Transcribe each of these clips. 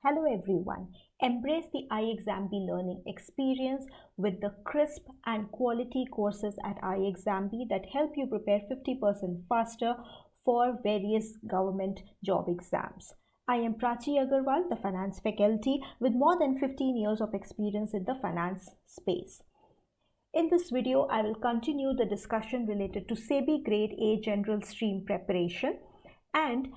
Hello everyone. Embrace the iExamB learning experience with the crisp and quality courses at iExamB that help you prepare 50% faster for various government job exams. I am Prachi Agarwal, the finance faculty with more than 15 years of experience in the finance space. In this video, I will continue the discussion related to SEBI Grade A General stream preparation, and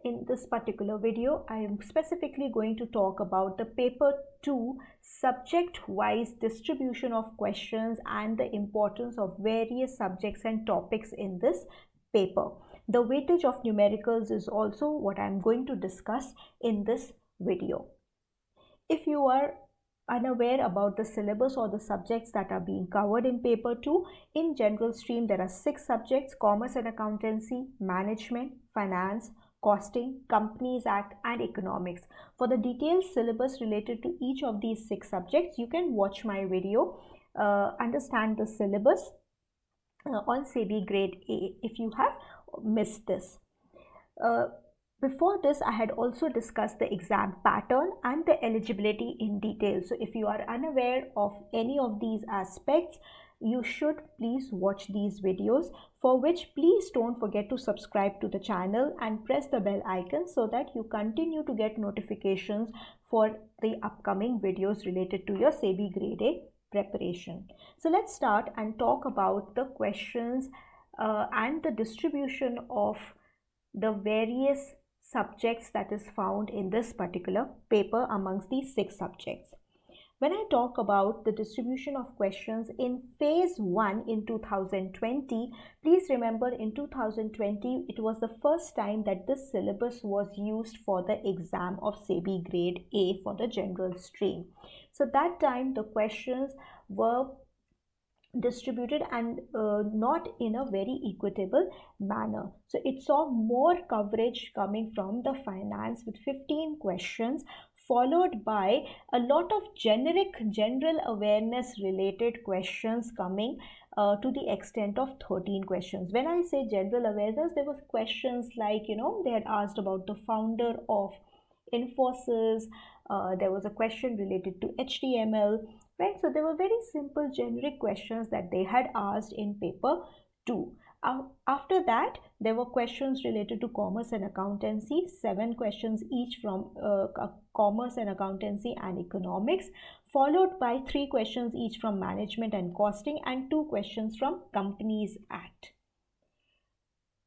in this particular video, I am specifically going to talk about the paper 2 subject-wise distribution of questions and the importance of various subjects and topics in this paper. The weightage of numericals is also what I am going to discuss in this video. If you are unaware about the syllabus or the subjects that are being covered in paper 2, in general stream there are 6 subjects: Commerce and Accountancy, Management, Finance, Costing, Companies Act and Economics. For the detailed syllabus related to each of these 6 subjects, you can watch my video, understand the syllabus on SEBI Grade A if you have missed this. Before this, I had also discussed the exam pattern and the eligibility in detail. So if you are unaware of any of these aspects, you should please watch these videos, for which please don't forget to subscribe to the channel and press the bell icon so that you continue to get notifications for the upcoming videos related to your SEBI Grade A preparation. So let's start and talk about the questions and the distribution of the various subjects that is found in this particular paper amongst these 6 subjects. When I talk about the distribution of questions in phase 1 in 2020, please remember in 2020 it was the first time that this syllabus was used for the exam of SEBI Grade A for the general stream. So that time the questions were distributed and not in a very equitable manner. So it saw more coverage coming from the finance with 15 questions, followed by a lot of general awareness related questions coming to the extent of 13 questions. When I say general awareness, there was questions like, they had asked about the founder of Infosys, there was a question related to HTML, right? So there were very simple generic questions that they had asked in paper 2. After that, there were questions related to Commerce and Accountancy, 7 questions each from Commerce and Accountancy and Economics, followed by 3 questions each from Management and Costing and 2 questions from Companies Act.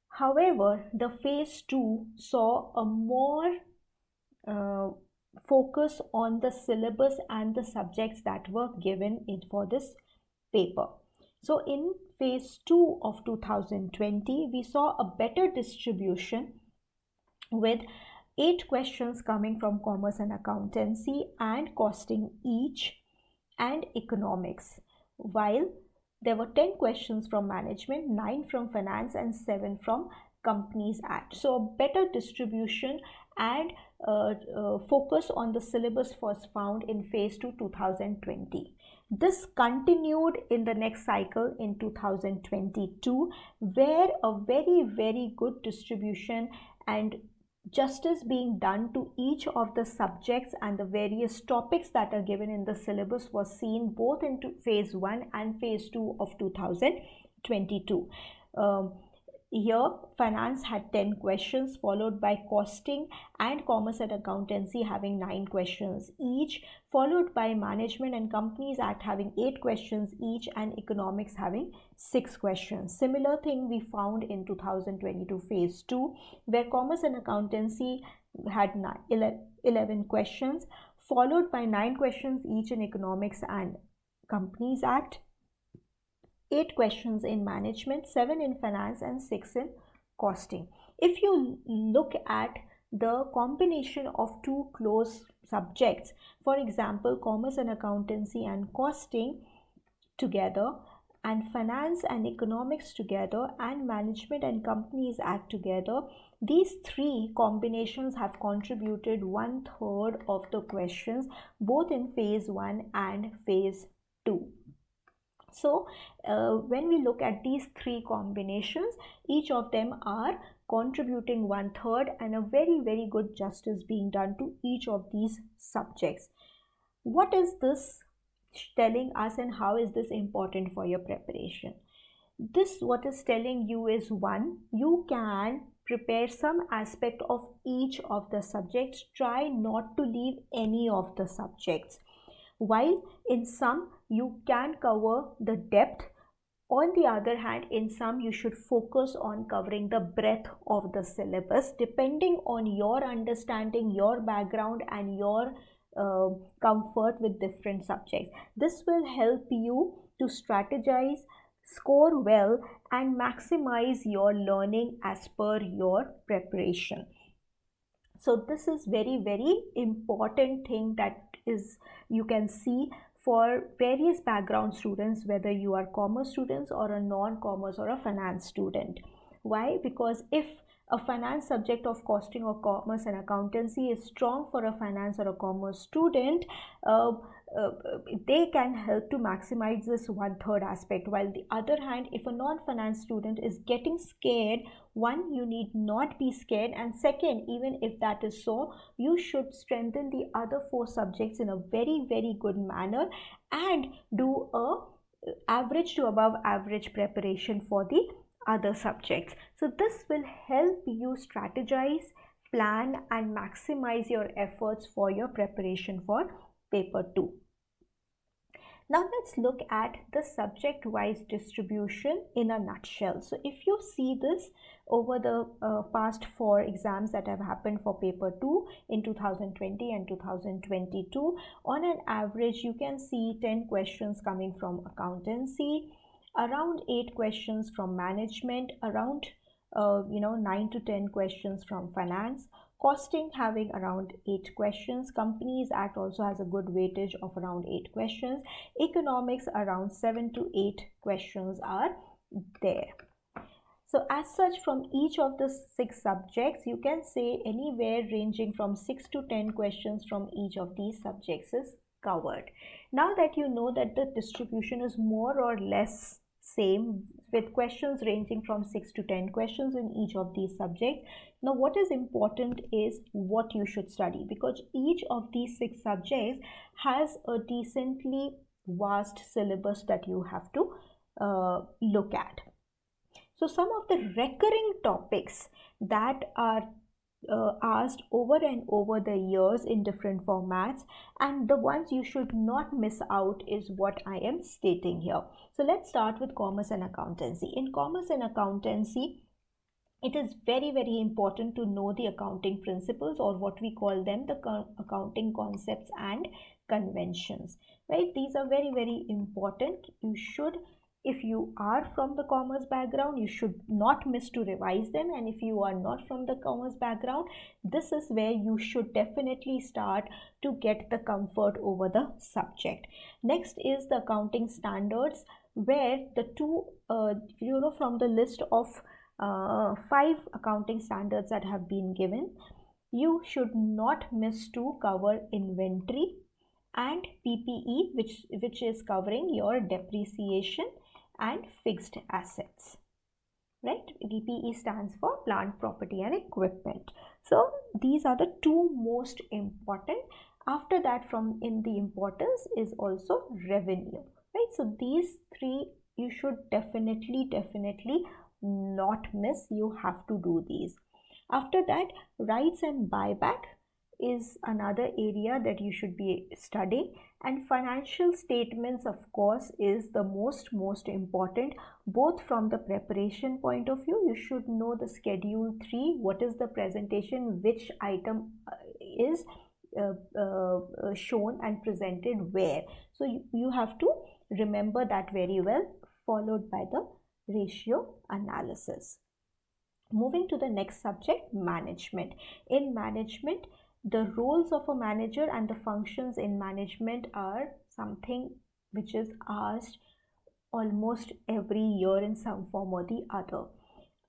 However, the phase 2 saw a more focus on the syllabus and the subjects that were given for this paper. So in phase 2 of 2020, we saw a better distribution with 8 questions coming from Commerce and Accountancy and Costing each and Economics, while there were 10 questions from Management, 9 from Finance and 7 from Companies Act. So a better distribution and focus on the syllabus was found in phase 2 2020. This continued in the next cycle in 2022, where a very good distribution and justice being done to each of the subjects and the various topics that are given in the syllabus was seen both into phase 1 and phase 2 of 2022. Here, Finance had 10 questions, followed by Costing and Commerce and Accountancy having 9 questions each, followed by Management and Companies Act having 8 questions each, and Economics having 6 questions. Similar thing we found in 2022 phase 2, where Commerce and Accountancy had 11 questions, followed by 9 questions each in Economics and Companies Act, 8 questions in Management, 7 in Finance and 6 in Costing. If you look at the combination of 2 close subjects, for example, Commerce and Accountancy and Costing together, and Finance and Economics together, and Management and Companies Act together, these 3 combinations have contributed 1/3 of the questions both in phase 1 and phase 2. So when we look at these 3 combinations, each of them are contributing 1/3 and a very, very good justice being done to each of these subjects. What is this telling us and how is this important for your preparation? This what is telling you is, one, you can prepare some aspect of each of the subjects. Try not to leave any of the subjects. While in some you can cover the depth, on the other hand, in some you should focus on covering the breadth of the syllabus depending on your understanding, your background and your comfort with different subjects. This will help you to strategize, score well and maximize your learning as per your preparation. So this is very, very important thing that is you can see for various background students, whether you are commerce students or a non-commerce or a finance student. Why? Because if a finance subject of costing or commerce and accountancy is strong for a finance or a commerce student, they can help to maximize this 1/3 aspect. While the other hand, if a non-finance student is getting scared, one, you need not be scared, and second, even if that is so, you should strengthen the other 4 subjects in a very, very good manner and do a average to above average preparation for the other subjects. So this will help you strategize, plan and maximize your efforts for your preparation for paper 2. Now let's look at the subject-wise distribution in a nutshell. So if you see this over the past 4 exams that have happened for paper 2 in 2020 and 2022, on an average you can see 10 questions coming from accountancy, around 8 questions from management, around 9 to 10 questions from finance, costing having around 8 questions, Companies Act also has a good weightage of around 8 questions, economics around 7 to 8 questions are there. So as such, from each of the 6 subjects, you can say anywhere ranging from 6 to 10 questions from each of these subjects is covered. Now that you know that the distribution is more or less same with questions ranging from 6 to 10 questions in each of these subjects, now what is important is what you should study, because each of these 6 subjects has a decently vast syllabus that you have to look at. So some of the recurring topics that are asked over and over the years in different formats, and the ones you should not miss out is what I am stating here. So let's start with commerce and accountancy. In commerce and accountancy, it is very, very important to know the accounting principles, or what we call them the accounting concepts and conventions, right? These are very, very important. You should, if you are from the commerce background, you should not miss to revise them, and if you are not from the commerce background, this is where you should definitely start to get the comfort over the subject. Next is the accounting standards, where the two from the list of 5 accounting standards that have been given, you should not miss to cover inventory and PPE, which is covering your depreciation and fixed assets, right? PPE stands for plant, property and equipment. So these are the 2 most important. After that, from in the importance is also revenue, right? So these 3 you should definitely not miss. You have to do these. After that, rights and buyback is another area that you should be studying, and financial statements of course is the most important, both from the preparation point of view. You should know the schedule 3, what is the presentation, which item is shown and presented where. So you have to remember that very well, followed by the ratio analysis. Moving to the next subject, management. In management, the roles of a manager and the functions in management are something which is asked almost every year in some form or the other.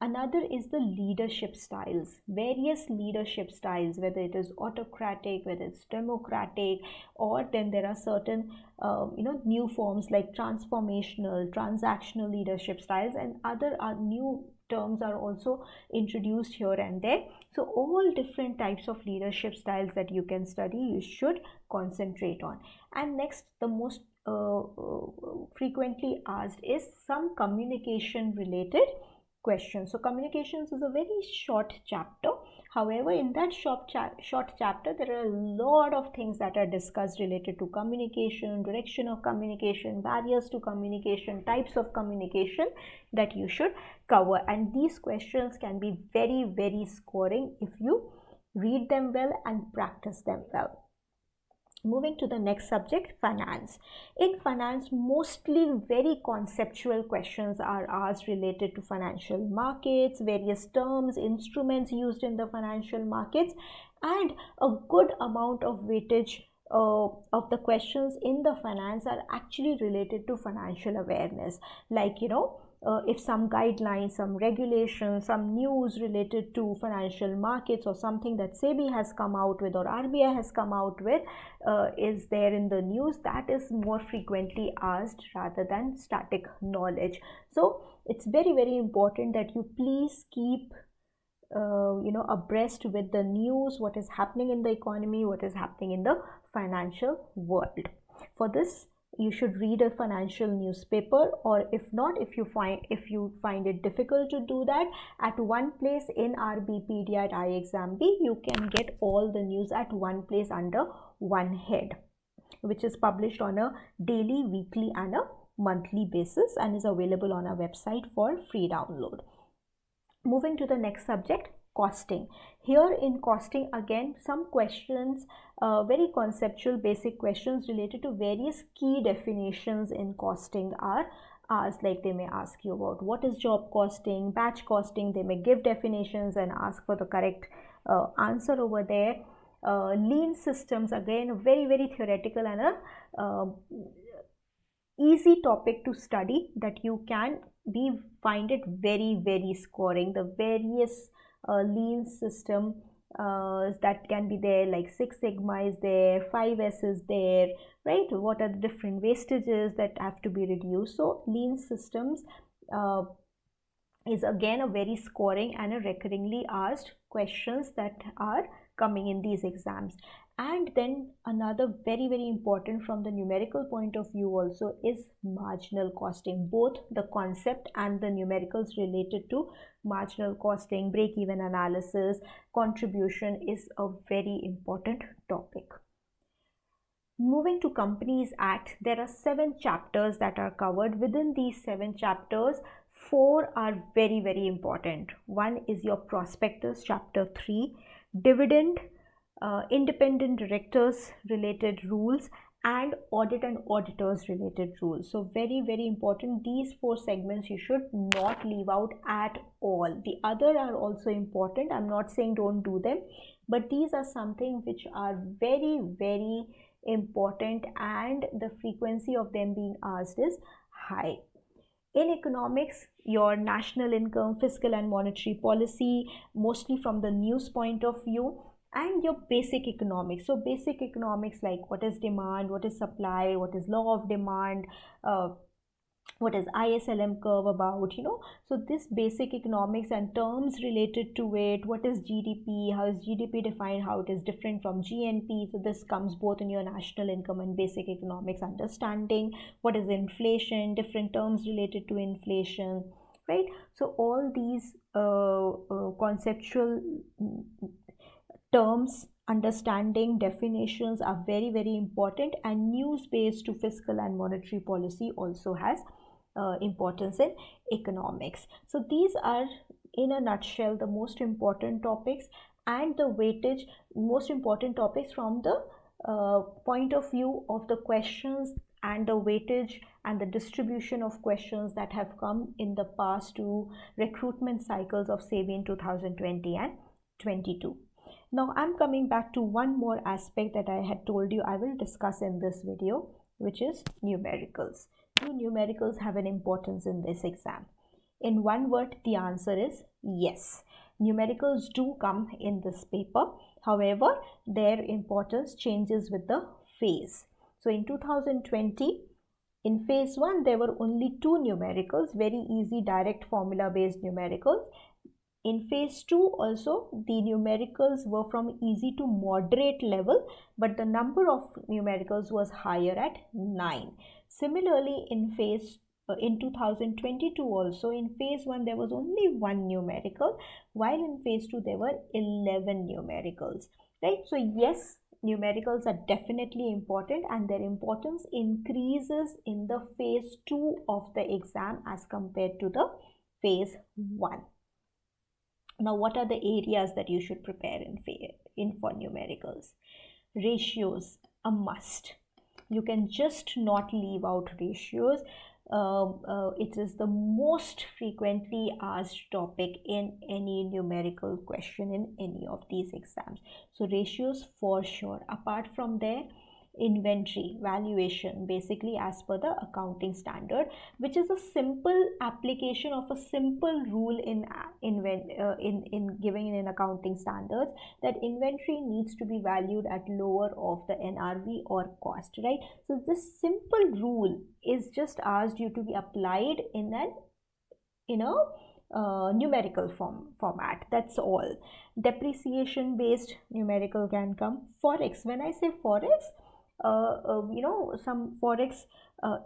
Another is the leadership styles, various leadership styles, whether it is autocratic, whether it's democratic, or then there are certain new forms like transformational, transactional leadership styles, and other are new terms are also introduced here and there. So all different types of leadership styles that you can study, you should concentrate on. And next, the most frequently asked is some communication related questions. So communications is a very short chapter. However, in that short chapter, there are a lot of things that are discussed related to communication, direction of communication, barriers to communication, types of communication that you should cover. And these questions can be very, very scoring if you read them well and practice them well. Moving to the next subject, finance. In finance, mostly very conceptual questions are asked related to financial markets, various terms, instruments used in the financial markets, and a good amount of weightage of the questions in the finance are actually related to financial awareness. Like, if some guidelines, some regulations, some news related to financial markets or something that SEBI has come out with or RBI has come out with is there in the news, that is more frequently asked rather than static knowledge. So it's very, very important that you please keep abreast with the news, what is happening in the economy, what is happening in the financial world. For this, you should read a financial newspaper, or if not, if you find it difficult to do that, at one place in RBpedia at iExamB, you can get all the news at one place under one head, which is published on a daily, weekly and a monthly basis and is available on our website for free download. Moving to the next subject, costing. Here in costing, again, some questions, very conceptual basic questions related to various key definitions in costing are asked. Like they may ask you about what is job costing, batch costing. They may give definitions and ask for the correct answer over there. Lean systems, again, very, very theoretical and a easy topic to study that you can find it very, very scoring. The various lean system that can be there, like 6 Sigma is there, 5S is there, right? What are the different wastages that have to be reduced? So lean systems is again a very scoring and a recurringly asked questions that are coming in these exams. And then another very, very important from the numerical point of view also is marginal costing. Both the concept and the numericals related to marginal costing, break-even analysis, contribution is a very important topic. Moving to Companies Act, there are 7 chapters that are covered. Within these 7 chapters, 4 are very, very important. One is your prospectus, chapter 3, dividend, independent directors related rules, and audit and auditors related rules. So very, very important. These 4 segments you should not leave out at all. The other are also important. I'm not saying don't do them, but these are something which are very, very important, and the frequency of them being asked is high. In economics, your national income, fiscal and monetary policy, mostly from the news point of view, and your basic economics. So basic economics, like what is demand, what is supply, what is law of demand, what is ISLM curve about, so this basic economics and terms related to it, what is GDP, how is GDP defined, how it is different from GNP. So this comes both in your national income and basic economics understanding. What is inflation, different terms related to inflation, right? So all these conceptual terms, understanding, definitions are very, very important, and news based to fiscal and monetary policy also has importance in economics. So these are in a nutshell the most important topics, and the weightage, most important topics from the point of view of the questions and the weightage and the distribution of questions that have come in the past 2 recruitment cycles of SEBI in 2020 and 22. Now I'm coming back to one more aspect that I had told you I will discuss in this video, which is numericals. Do numericals have an importance in this exam? In one word, the answer is yes. Numericals do come in this paper. However, their importance changes with the phase. So in 2020, In phase 1, there were only 2 numericals, very easy direct formula based numericals. In phase 2 also, the numericals were from easy to moderate level, but the number of numericals was higher at 9. Similarly, in 2022 also, in phase 1 there was only 1 numerical, while in phase 2 there were 11 numericals, right? So yes, numericals are definitely important, and their importance increases in the phase 2 of the exam as compared to the phase 1. Now, what are the areas that you should prepare in for numericals? Ratios, a must. You can just not leave out ratios. It is the most frequently asked topic in any numerical question in any of these exams. So ratios for sure. Apart from there, inventory valuation, basically as per the accounting standard, which is a simple application of a simple rule in giving in accounting standards, that inventory needs to be valued at lower of the NRV or cost, right? So this simple rule is just asked you to be applied in a numerical format. That's all. Depreciation based numerical can come. Forex, when I say forex, some forex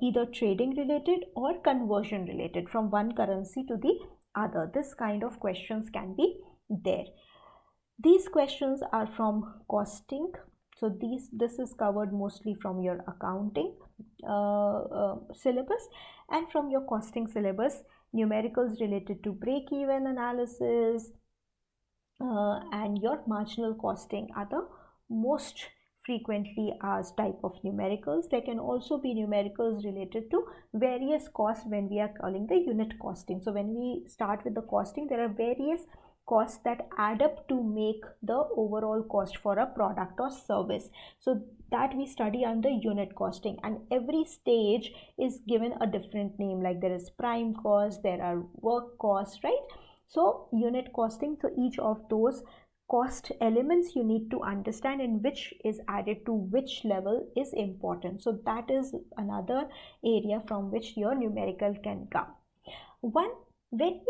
either trading related or conversion related from one currency to the other. This kind of questions can be there. These questions are from costing. So this is covered mostly from your accounting syllabus, and from your costing syllabus, numericals related to break-even analysis and your marginal costing are the most frequently asked type of numericals. There can also be numericals related to various costs when we are calling the unit costing. So when we start with the costing, there are various costs that add up to make the overall cost for a product or service. So that we study under unit costing, and every stage is given a different name, like there is prime cost, there are work costs, right? So unit costing, so each of those cost elements you need to understand, and which is added to which level is important. So that is another area from which your numerical can come. One very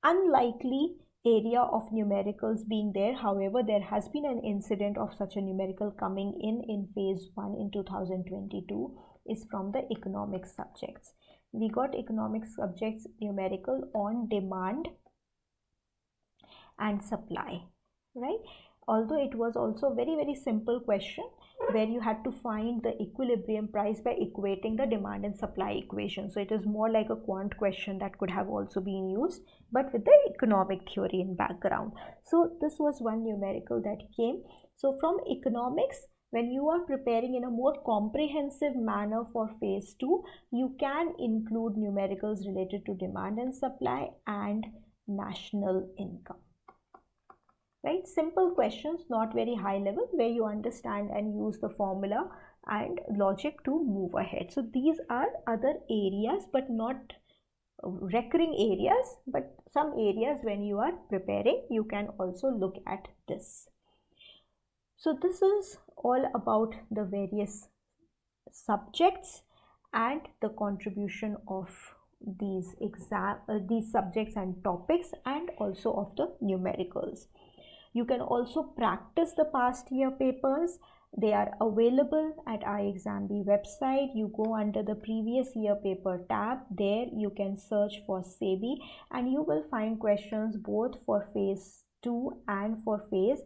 unlikely area of numericals being there, however, there has been an incident of such a numerical coming in phase 1 in 2022, is from the economics subjects. We got economics subjects numerical on demand and supply, right? Although it was also very simple question where you had to find the equilibrium price by equating the demand and supply equation. So it is more like a quant question that could have also been used, but with the economic theory in background. So this was one numerical that came. So from economics, when you are preparing in a more comprehensive manner for phase 2, you can include numericals related to demand and supply and national income. Right? Simple questions, not very high level, where you understand and use the formula and logic to move ahead. So these are other areas, but not recurring areas, but some areas when you are preparing, you can also look at this. So this is all about the various subjects and the contribution of these subjects and topics, and also of the numericals. You can also practice the past year papers. They are available at iExamB website. You go under the previous year paper tab. There you can search for SEBI, and you will find questions both for phase 2 and for phase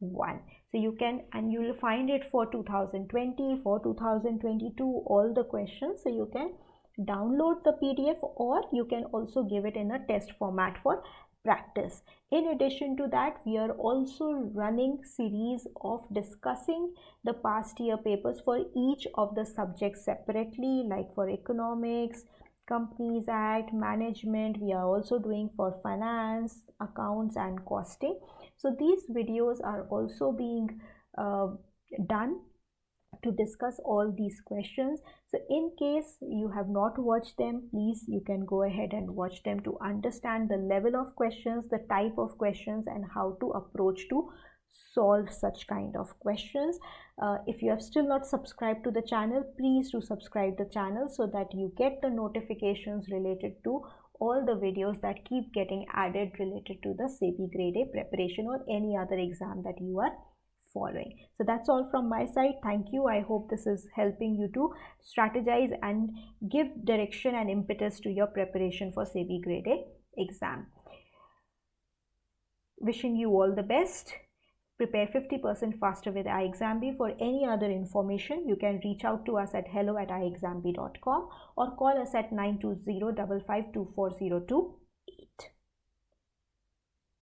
1. So you will find it for 2020, for 2022, all the questions. So you can download the PDF, or you can also give it in a test format for practice. In addition to that, we are also running series of discussing the past year papers for each of the subjects separately, like for economics, Companies Act, management. We are also doing for finance, accounts and costing. So these videos are also being done to discuss all these questions. So in case you have not watched them, please, you can go ahead and watch them to understand the level of questions, the type of questions, and how to approach to solve such kind of questions. If you have still not subscribed to the channel, please do subscribe the channel so that you get the notifications related to all the videos that keep getting added related to the SEBI Grade A preparation or any other exam that you are following. So that's all from my side. Thank you. I hope this is helping you to strategize and give direction and impetus to your preparation for SEBI Grade A exam. Wishing you all the best. Prepare 50% faster with iExamB. For any other information, you can reach out to us at hello@iexamb.com or call us at 920-552-402.